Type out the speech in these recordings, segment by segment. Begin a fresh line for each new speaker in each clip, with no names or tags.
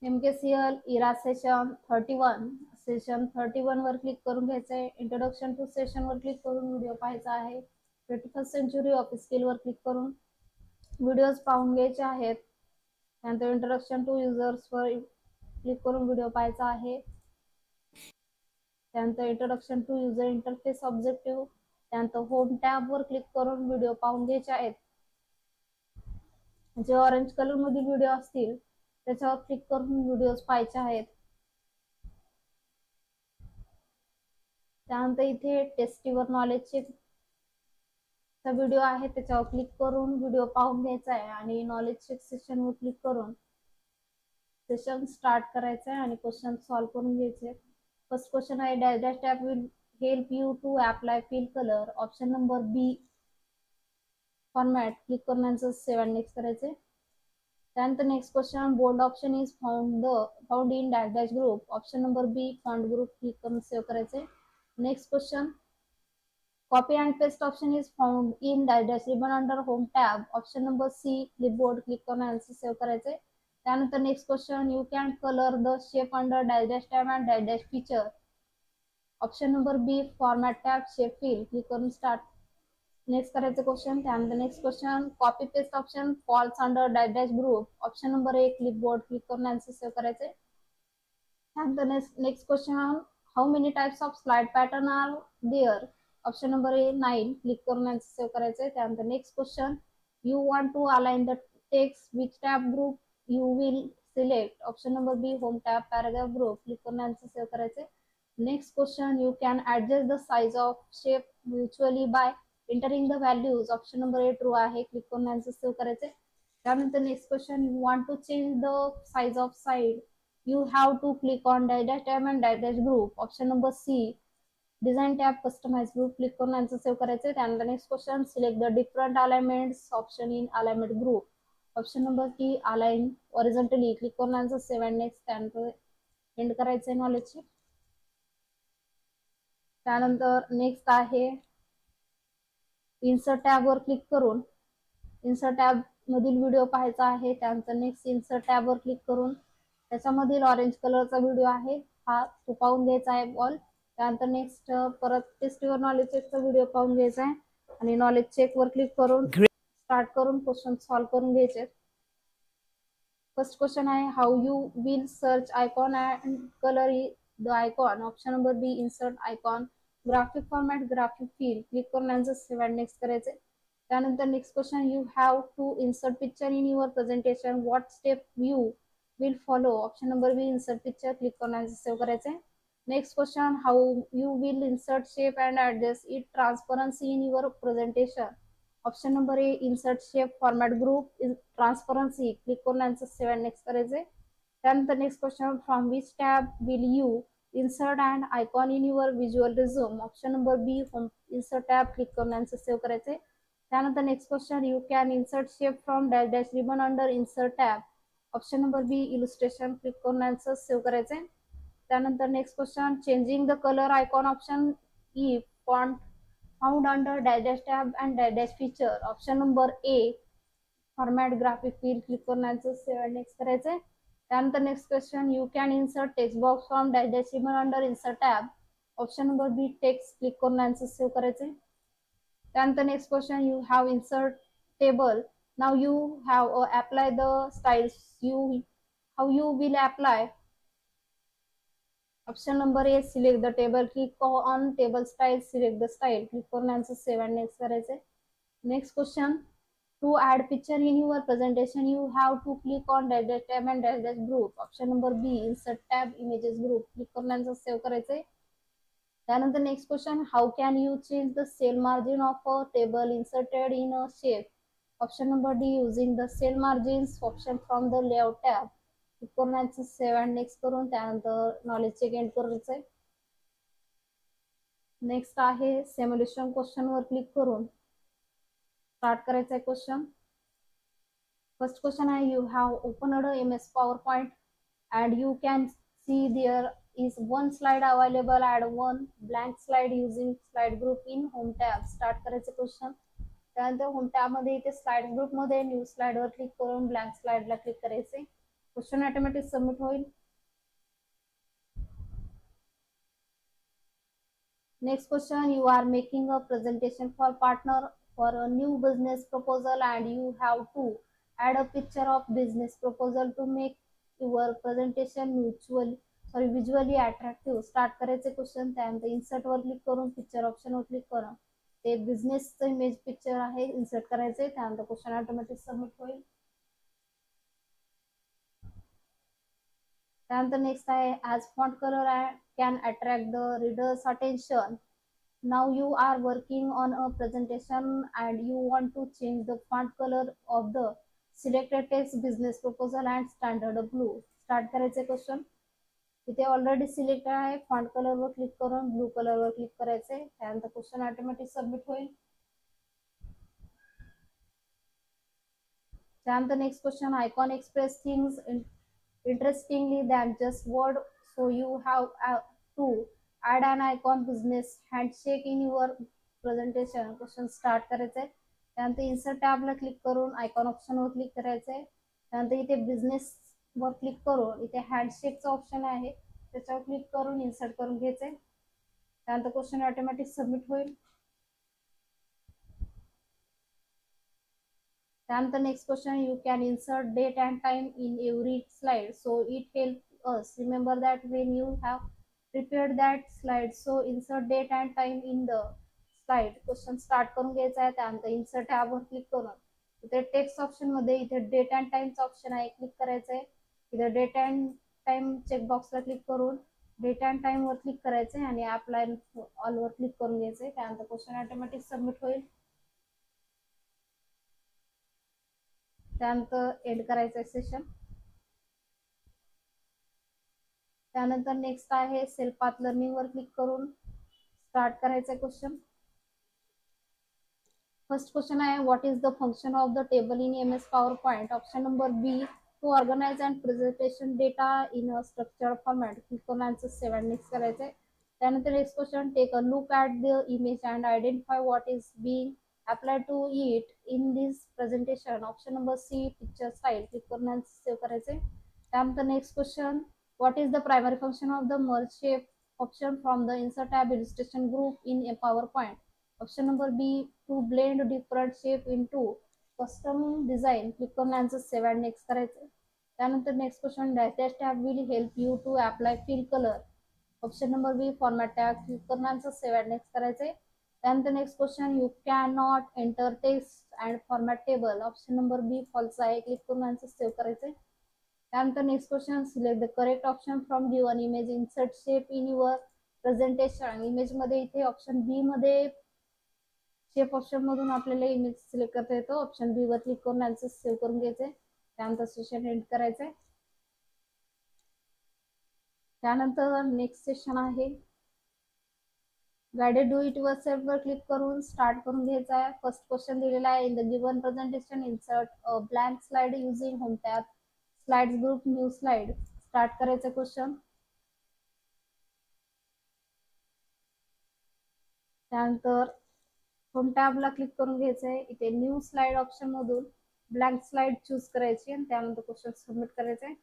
MKCL इरा session 31 वर click करून घ्यायचं आहे. इंट्रोडक्शन टू सेशन वर क्लिक करून व्हिडिओ पाहायचा आहे. 21st सेंचुरी ऑफिस स्किल वर क्लिक करून व्हिडिओज पाहून घ्यायचे आहेत. त्यानंतर इंट्रोडक्शन टू युजर्स वर क्लिक करून व्हिडिओ पाहायचा आहे. त्यानंतर introduction to user interface objective, त्यानंतर होम टॅब वर क्लिक करून व्हिडिओ पाहून घ्यायचे आहेत. जे ऑरेंज कलर मधील व्हिडिओ असतील त्याच्यावर क्लिक करून व्हिडिओज पाहायचे आहेत. त्यानंतर इथे टेस्टीवर नॉलेज चेक व्हिडिओ आहे त्याच्यावर क्लिक करून व्हिडिओ पाहून घ्यायचा आहे आणि नॉलेज चेक सेशन वर क्लिक करून सेशन स्टार्ट करायचं आहे आणि क्वेश्चन सॉल्व्ह करून घ्यायचे. फर्स्ट क्वेश्चन आहे dash dash tab will help you to apply fill colour. Option number B format. Click करून आन्सर सेव्ह आणि नेक्स्ट करायचे. त्यानंतर next question bold option is found in dash dash group. Option number B font group. Click करून save करायचे. Next question copy and paste option is found in dash dash ribbon under home tab. Option number C clipboard. Click करून answer save करायचे. त्यानंतर next question you can colour the shape under dash dash tab and dash dash feature. Option number B format tab shape fill. Click करून start next करायचं question. त्यानंतर next question copy paste option falls under dash dash group. Option number A clipboard. Click करून answer save करायचे. त्यानंतर next question how many types of slide pattern are there. Option number A 9. Click करून answer save करायचे. त्यानंतर next question you want to align the text which tab group you will select. Option number B home tab paragraph group. Click करून answer save करायचे. Next question you can adjust the size of shape mutually by entering the values. Option number A true आहे. Click करून answer save करायचे. त्यानंतर next question you want to change the size of side you have to click on dash dash tab and dash dash group. Option number C design tab customize group. Click करून answer save करायचे. त्यानंतर next question select the different alignments option in alignment group. Option number T align horizontally. Click करून answer save आणि next. त्यानंतर and करायचंय नॉलेजची. त्यानंतर next आहे insert tab वर क्लिक करून इन्सर्ट टॅब मधील व्हिडिओ पाहायचा आहे. त्यानंतर नेक्स्ट इन्सर्ट टॅब वर क्लिक करून त्याच्यामधील ऑरेंज कलरचा व्हिडिओ आहे हा तो पाहून घ्यायचा आहे ऑल. त्यानंतर नेक्स्ट परत टेस्टीवर नॉलेज चेकचा व्हिडिओ पाहून घ्यायचा आहे आणि नॉलेज चेक वर क्लिक करून स्टार्ट करून क्वेश्चन सॉल्व्ह करून घ्यायचे. फर्स्ट क्वेश्चन आहे how you will search icon and colour the icon. Option number B insert icon graphic format graphic fill. Click करून आन्सर सेव्ह आणि नेक्स्ट करायचे. त्यानंतर next question you have to insert picture in your presentation what step you will follow. Option number B insert picture. Click on answer save करायचे. Next question how you will insert shape and adjust it transparency in your presentation. Option number A insert shape format group is transparency. Click on answer save and next करायचे. त्यानंतर next question from which tab will you insert an icon in your visual resume. Option number B from insert tab. Click on answer save करायचे. त्यानंतर next question you can insert shape from dash dash ribbon under insert tab. Option number B illustration. Click करून answer save करायचे. त्यानंतर next question changing the colour icon option E font found under dash dash tab and dash dash feature. Option number A format graphic fill. Click करून answer save next करायचे. त्यानंतर next question you can insert text box from dash dash ribbon under insert tab. Option number B text. Click करून answer save करायचे. त्यानंतर next question you have insert table. Now you have apply the styles how you will apply. Option number A select the table. Click on table style. Select the style. Click करून answer save and next करायचे. Next question to add picture in your presentation you have to click on dash dash tab and dash dash group. Option number B insert tab images group. Click करून answer save करायचे. त्यानंतर next question how can you change the cell margin of a table inserted in a shape. Option number D using the cell margins option from the layout tab. Click करून answer save आणि next करून त्यानंतर knowledge check and करायचंय. Next आहे simulation question were click करून start करायचा आहे question. First question आहे you have opened MS PowerPoint and you can see there is one slide available. Add one blank slide using slide group in home tab. Start करायचं question. त्यानंतर home tab मध्ये इथे slide group मध्ये new slide वर click करून blank स्लाइडला click करायचे. Question automatic submit होईल. Next question, you are making a presentation for partner for a new business proposal and you have to add a picture of business proposal to make your presentation visually attractive. Start करायचे question, त्यानंतर insert वर click करून picture option वर click करा. ते बिझनेसचं image picture आहे, insert करायचे. त्यानंतर question automatic submit होईल. त्यानंतर नेक्स्ट आहे, as font colour can attract the reader's attention. Now you are working on a presentation and you want to change the font color of the selected text business proposal and standard blue. Start करायचे question. इथे already select आहे, font colour वर click करून blue colour वर click करायचे. त्यानंतर question automatic submit होईल. त्यानंतर next question, icon express things interestingly than just word, so you have to add an icon business handshake in your presentation. Question start करायचंय. त्यानंतर insert टॅबला click करून icon option वर click करायचंय. त्यानंतर इथे business वर click करून इथे हँडशेकचं ऑप्शन आहे, त्याच्यावर क्लिक करून इन्सर्ट करून घ्यायचंय. त्यानंतर क्वेश्चन ऑटोमॅटिक सबमिट होईल. त्यानंतर next question, you can insert date and time in every slide, so it help us remember that when you have prepared that slide, so insert date and time in the slide. Question start करून घ्यायचा आहे. त्यानंतर insert टॅबवर click करून इथे text option मध्ये इथे date and टाइमचा ऑप्शन आहे, क्लिक करायचं आहे. इथे डेट अँड टाइम चेकबॉक्सला क्लिक करून डेट अँड टाइम वर क्लिक करायचंय आणि अप्लाय ऑल वर क्लिक करून घ्यायचंय. त्यानंतर क्वेश्चन ऑटोमॅटिक सबमिट होईल. त्यानंतर एंड करायचं सेशन. त्यानंतर नेक्स्ट आहे, सेल्फ पाथ लर्निंग वर क्लिक करून स्टार्ट करायचं क्वेश्चन. फर्स्ट क्वेश्चन आहे, what is the function of the table in MS PowerPoint. Option number B, to organise and presentation data in a structured format. Click करून answer 7 next करायचंय. त्यानंतर next question, take a look at the image and identify what is being applied to it in this presentation. Option number C, picture style. Click करून answer save करायचे. त्यानंतर next question, what is the primary function of the merge shape option from the insert tab illustration group in a PowerPoint. Option number B, to blend different shape into custom design. Click करून answer save and next करायचे. त्यानंतर next question, dash tab will help you to apply fill colour. Option number B, format tab. Click करून answer save and next करायचे. त्यानंतर next question, you can not enter text and format table. Option number B false आहे, click करून answer save करायचे. त्यानंतर next question, select the correct option from given image, insert shape in your presentation. Image मध्ये इथे option B मध्ये shape option मधून आपल्याला image select करता येतो. ऑप्शन बी वर क्लिक करून आन्सर सेव्ह करून घ्यायचे. त्यानंतर सेशन एंड करायचंय. त्यानंतर नेक्स्ट सेशन आहे, गाइडेड डू इट युअरसेल्फ वर क्लिक करून स्टार्ट करून घ्यायचा आहे. फर्स्ट क्वेश्चन दिलेला आहे, in the given presentation insert a blank slide using home tab slides group new slide. Start करायचं क्वेश्चन. त्यानंतर होम टॅबला क्लिक करून घ्यायचंय. इथे न्यू स्लाइड ऑप्शन मधून ब्लँक स्लाइड चूज करायची आणि त्यानंतर क्वेश्चन सबमिट करायचंय.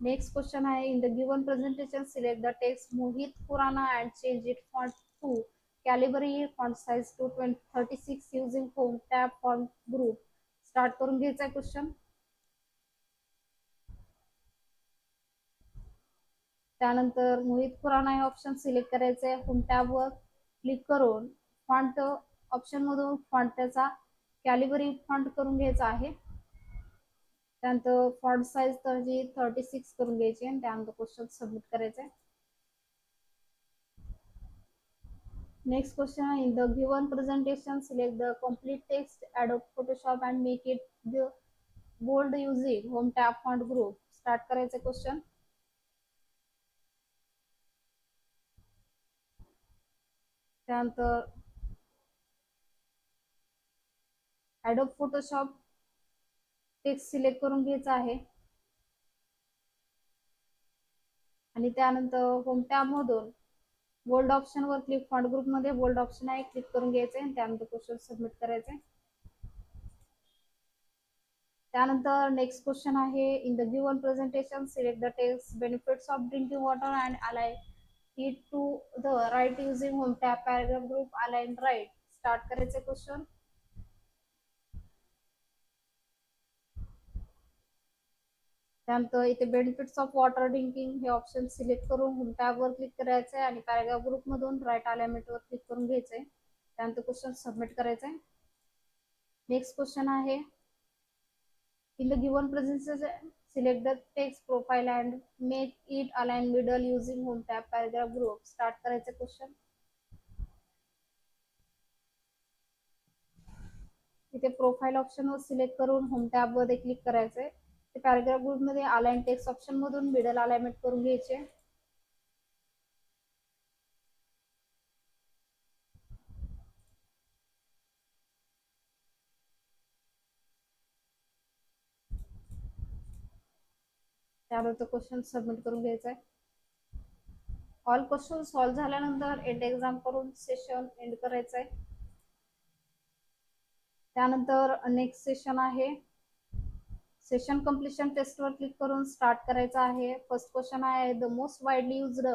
नेक्स्ट क्वेश्चन आहे, in the given presentation select the text Mohit Khurana and change it font to Calibri font size to 36 using home tab font group. Start करून घ्यायचा question. त्यानंतर मोहित खुराना हे option select करायचे. Home tab वर click करून font option मधून font त्याचा Calibri font करून घ्यायचा आहे. त्यानंतर फॉन्ट साइज 36 करून घ्यायची आणि त्यानंतर क्वेश्चन सबमिट करायचे. Next question, in the given presentation select the complete text Adobe Photoshop and make it the bold using home tab font group. Start करायचे क्वेश्चन. त्यानंतर Adobe Photoshop टेक्स्ट सिलेक्ट करून घ्यायचा आहे आणि त्यानंतर होम टॅब मधून bold option वर click, font group मध्ये bold option आहे, क्लिक करून घ्यायचे आणि त्यानंतर क्वेश्चन सबमिट करायचे. त्यानंतर नेक्स्ट क्वेश्चन आहे, in the given presentation select the text benefits of drinking water and align it to the right using home tab paragraph group align right. Start करायचे question. त्यानंतर इथे बेनिफिट्स ऑफ वॉटर ड्रिंकिंग हे option select करून home टॅबवर click करायचं आहे आणि paragraph ग्रुपमधून राईट अलाइनमेंटवर क्लिक करून घ्यायचंय. त्यानंतर क्वेश्चन सबमिट करायचं आहे. नेक्स्ट क्वेश्चन आहे, in the given presentation select the text profile and make it align middle using home tab paragraph group. Start करायचं क्वेश्चन. इथे प्रोफाइल ऑप्शनवर सिलेक्ट करून होम टॅबमध्ये क्लिक करायचंय. ते पॅराग्राफ ग्रुपमध्ये अलाइन टेक्स्ट ऑप्शन मधून मिडल अलाइनमेंट करून घ्यायचे. त्यानंतर क्वेश्चन सबमिट करून घ्यायचा आहे. ऑल क्वेश्चन सॉल्व्ह झाल्यानंतर एंड एक्झाम करून सेशन एंड करायचं आहे. त्यानंतर नेक्स्ट सेशन आहे, सेशन कम्प्लिशन टेस्टवर क्लिक करून स्टार्ट करायचं आहे. फर्स्ट क्वेश्चन आहे, the most widely used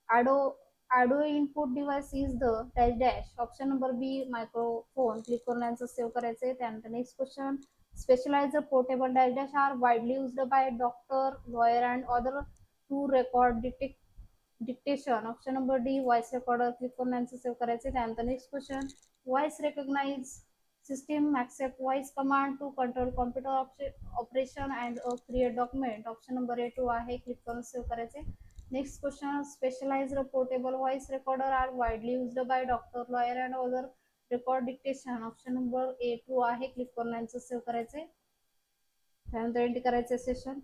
audio input device is the dash dash. Option number B microphone. Click करून यांचं सेव्ह करायचं आहे. त्यानंतर next question, specialised portable dash dash are widely used by doctor, lawyer and other to record dictation. Option number D voice recorder. Click करून यांचं save करायचे. त्यानंतर next question, voice recognise system accept voice command to control computer operation and create document. Option number A 2 आहे. Click करून save करायचे. Next question, specialised portable voice recorder are widely used by doctor, lawyer and other record dictation. Option number A 2 आहे. Click करून यांचं save करायचे. त्यानंतर and करायचे session.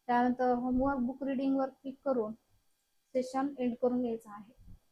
त्यानंतर होमवर्क बुक रिडिंगवर क्लिक करून सेशन एंड करून घ्यायचं आहे.